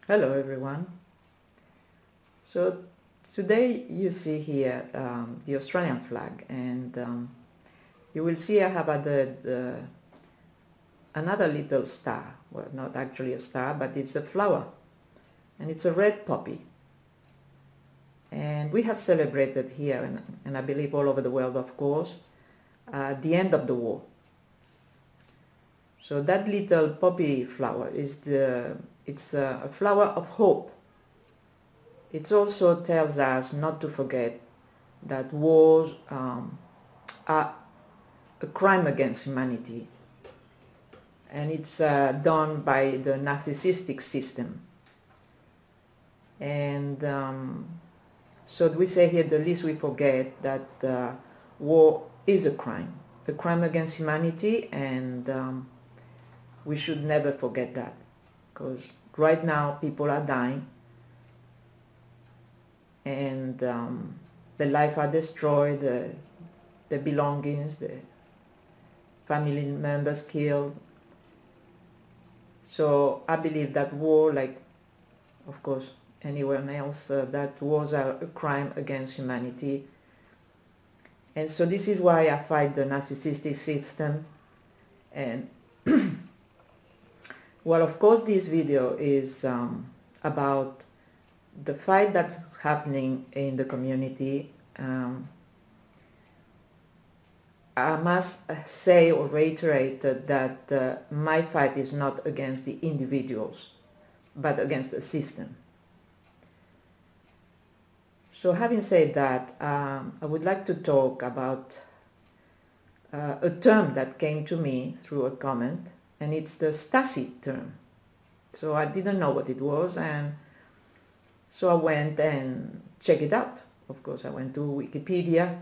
Hello everyone. So today you see here the Australian flag, and you will see I have added another little star. Well, not actually a star, but it's a flower, and it's a red poppy. And we have celebrated here, and I believe all over the world, of course, the end of the war. So that little poppy flower is it's a flower of hope. It also tells us not to forget that wars are a crime against humanity, and it's done by the narcissistic system. And so we say here, the least we forget that war is a crime against humanity, and we should never forget that, because right now people are dying, and the life are destroyed, the belongings, the family members killed. So I believe that war, like of course anyone else, that wars are a crime against humanity. And so this is why I fight the narcissistic system. And well, of course this video is about the fight that's happening in the community. I must say or reiterate that my fight is not against the individuals, but against the system. So having said that, I would like to talk about a term that came to me through a comment, and it's the Stasi term. So I didn't know what it was, and so I went and checked it out. Of course, I went to Wikipedia,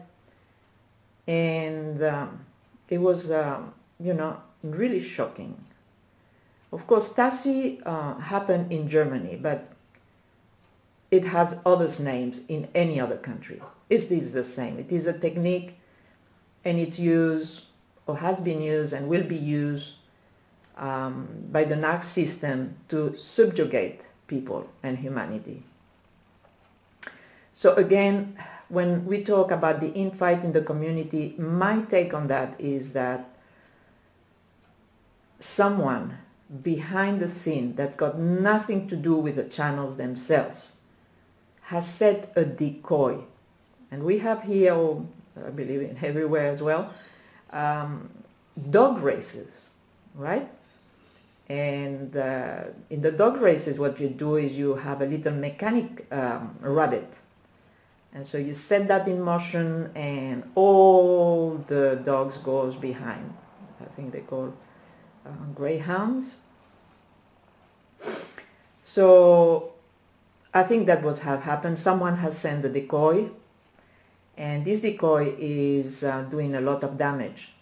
and it was, really shocking. Of course, Stasi happened in Germany, but it has other names in any other country. It is the same. It is a technique, and it's used, or has been used, and will be used by the narc system to subjugate people and humanity. So again, when we talk about the infight in the community, my take on that is that someone behind the scene that got nothing to do with the channels themselves has set a decoy. And we have here, or I believe everywhere as well, dog races, right? And in the dog races, what you do is you have a little mechanic rabbit. And so you set that in motion, and all the dogs goes behind. I think they call greyhounds. So I think that what have happened. Someone has sent the decoy, and this decoy is doing a lot of damage.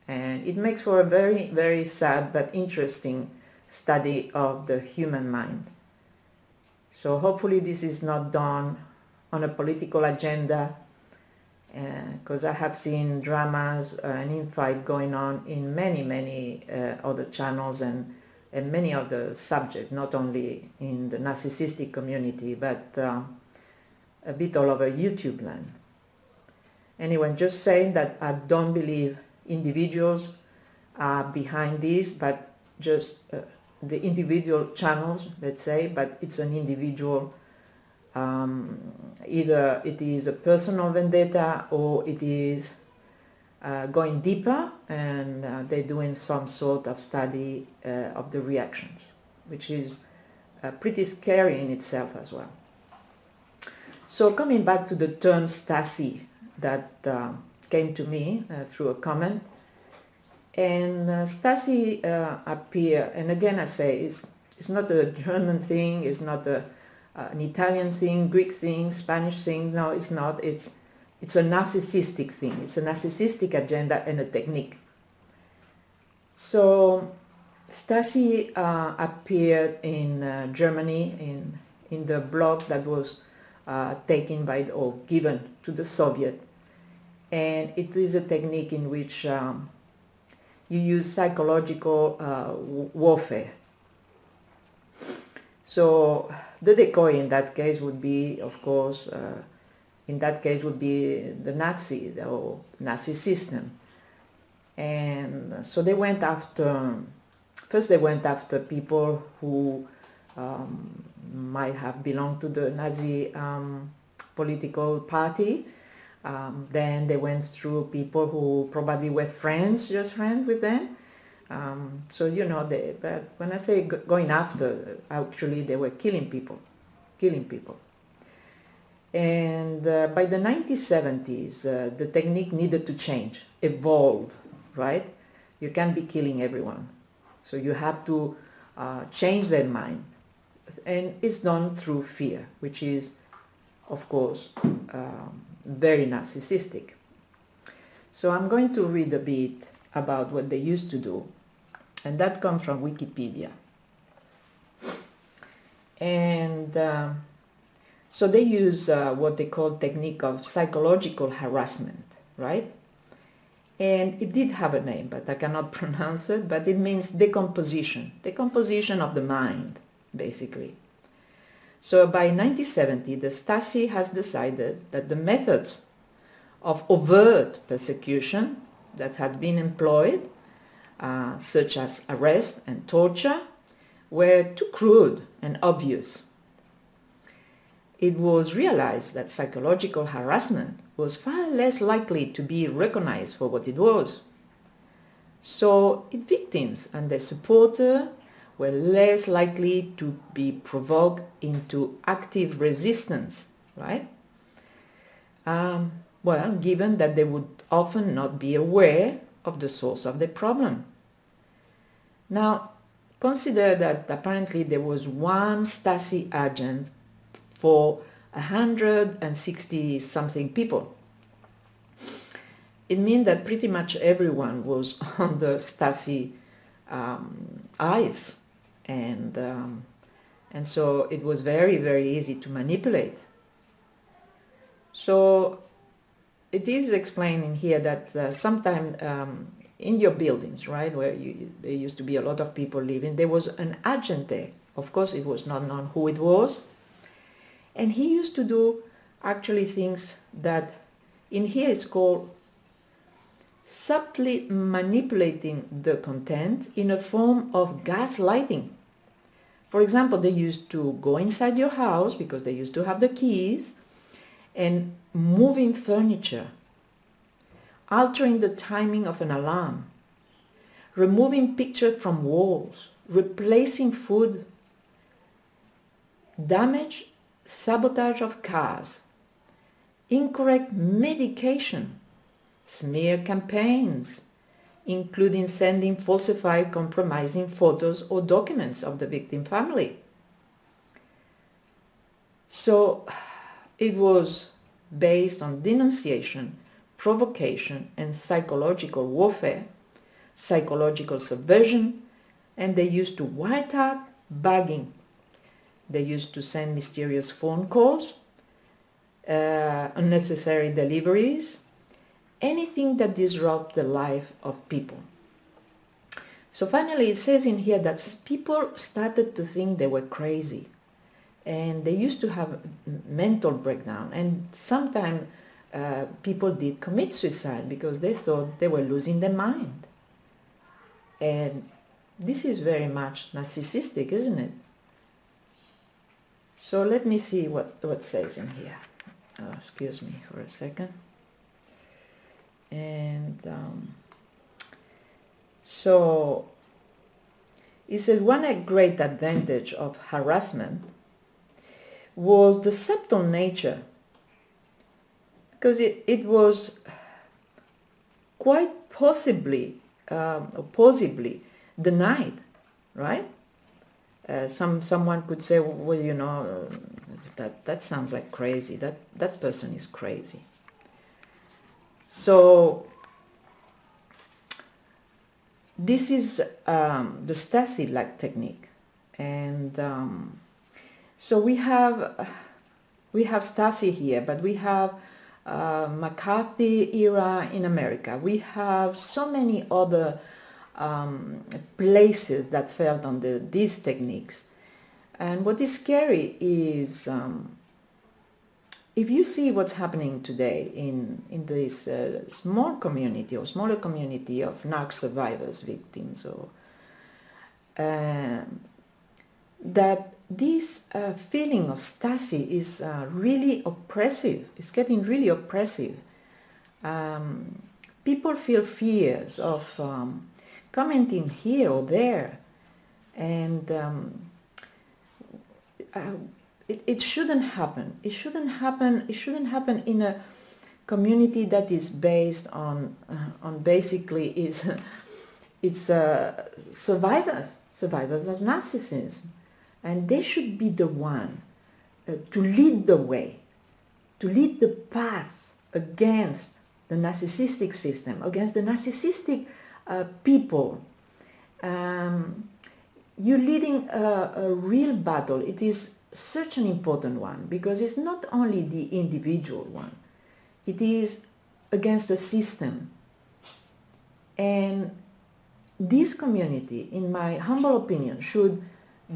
And it makes for a very, very sad but interesting study of the human mind. So hopefully this is not done on a political agenda, because I have seen dramas and infight going on in many other channels and many other subjects, not only in the narcissistic community, but a bit all over YouTube land. Anyway, just saying that I don't believe individuals are behind this, but just the individual channels, let's say, but it's an individual. Either it is a personal vendetta, or it is going deeper, and they're doing some sort of study of the reactions, which is pretty scary in itself as well. So coming back to the term Stasi that came to me through a comment, and Stasi appear, and again I say, it's not a German thing, it's not an Italian thing, Greek thing, Spanish thing. No, it's not. It's a narcissistic thing. It's a narcissistic agenda and a technique. So Stasi appeared in Germany in the bloc that was taken by or given to the Soviet, and it is a technique in which you use psychological warfare. So the decoy in that case would be, of course, in that case would be the Nazi or Nazi system. And so they went after, first they went after people who might have belonged to the Nazi political party. Then they went through people who probably were friends, just friends with them. So, you know, but when I say going after, actually they were killing people. And by the 1970s, the technique needed to change, evolve, right? You can't be killing everyone. So you have to change their mind. And it's done through fear, which is, of course, very narcissistic. So I'm going to read a bit about what they used to do, and that comes from Wikipedia. And so they use what they call technique of psychological harassment, right? And it did have a name, but I cannot pronounce it, but it means decomposition of the mind, basically. So by 1970, the Stasi has decided that the methods of overt persecution that had been employed, such as arrest and torture, were too crude and obvious. It was realized that psychological harassment was far less likely to be recognized for what it was. So its victims and their supporters were less likely to be provoked into active resistance, right? Well, given that they would often not be aware of the source of the problem. Now, consider that apparently there was one Stasi agent for 160 something people. It means that pretty much everyone was under Stasi eyes, and so it was very, very easy to manipulate. So it is explained in here that sometimes in your buildings, right, where there used to be a lot of people living, there was an agent there. Of course, it was not known who it was. And he used to do actually things that in here is called subtly manipulating the content in a form of gaslighting. For example, they used to go inside your house because they used to have the keys and moving furniture, altering the timing of an alarm, removing pictures from walls, replacing food, damage, sabotage of cars, incorrect medication, smear campaigns, including sending falsified, compromising photos or documents of the victim family. So it was based on denunciation, provocation, and psychological warfare, psychological subversion, and they used to wiretap, bugging. They used to send mysterious phone calls, unnecessary deliveries, anything that disrupts the life of people. So finally it says in here that people started to think they were crazy, and they used to have mental breakdown, and sometimes people did commit suicide because they thought they were losing their mind. And this is very much narcissistic, isn't it? So let me see what says in here. Excuse me for a second. And so it says one great advantage of harassment was the subtle nature, because it was quite possibly plausibly denied, right? Someone could say, well, you know, that sounds like crazy. That person is crazy. So this is the Stasi-like technique, and so we have Stasi here, but we have McCarthy era in America. We have so many other places that fell under these techniques. And what is scary is if you see what's happening today in this small community or smaller community of narc survivors, victims, or that this feeling of Stasi is really oppressive. It's getting really oppressive. People feel fears of commenting here or there, and it shouldn't happen. It shouldn't happen. It shouldn't happen in a community that is based on basically is it's survivors of narcissism, and they should be the one to lead the way, to lead the path against the narcissistic system, against the narcissistic people. You're leading a real battle. It is such an important one because it's not only the individual one, it is against the system. And this community, in my humble opinion, should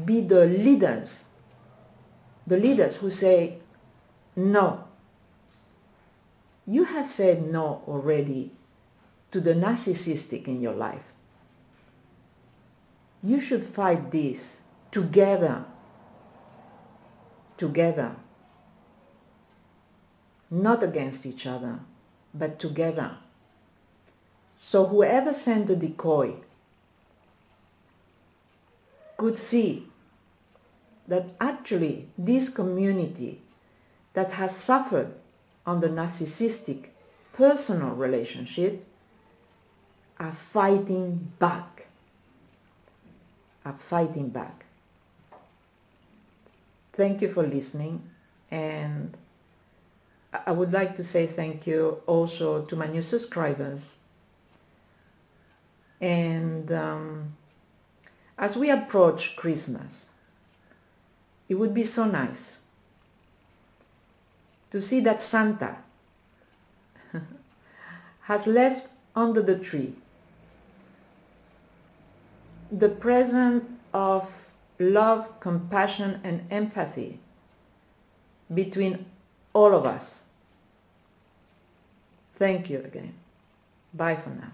be the leaders who say, no. You have said no already to the narcissistic in your life. You should fight this together, not against each other, but together. So whoever sent the decoy could see that actually this community that has suffered on the narcissistic personal relationship are fighting back. Thank you for listening, and I would like to say thank you also to my new subscribers. And as we approach Christmas, it would be so nice to see that Santa has left under the tree the present of love, compassion, and empathy between all of us. Thank you again. Bye for now.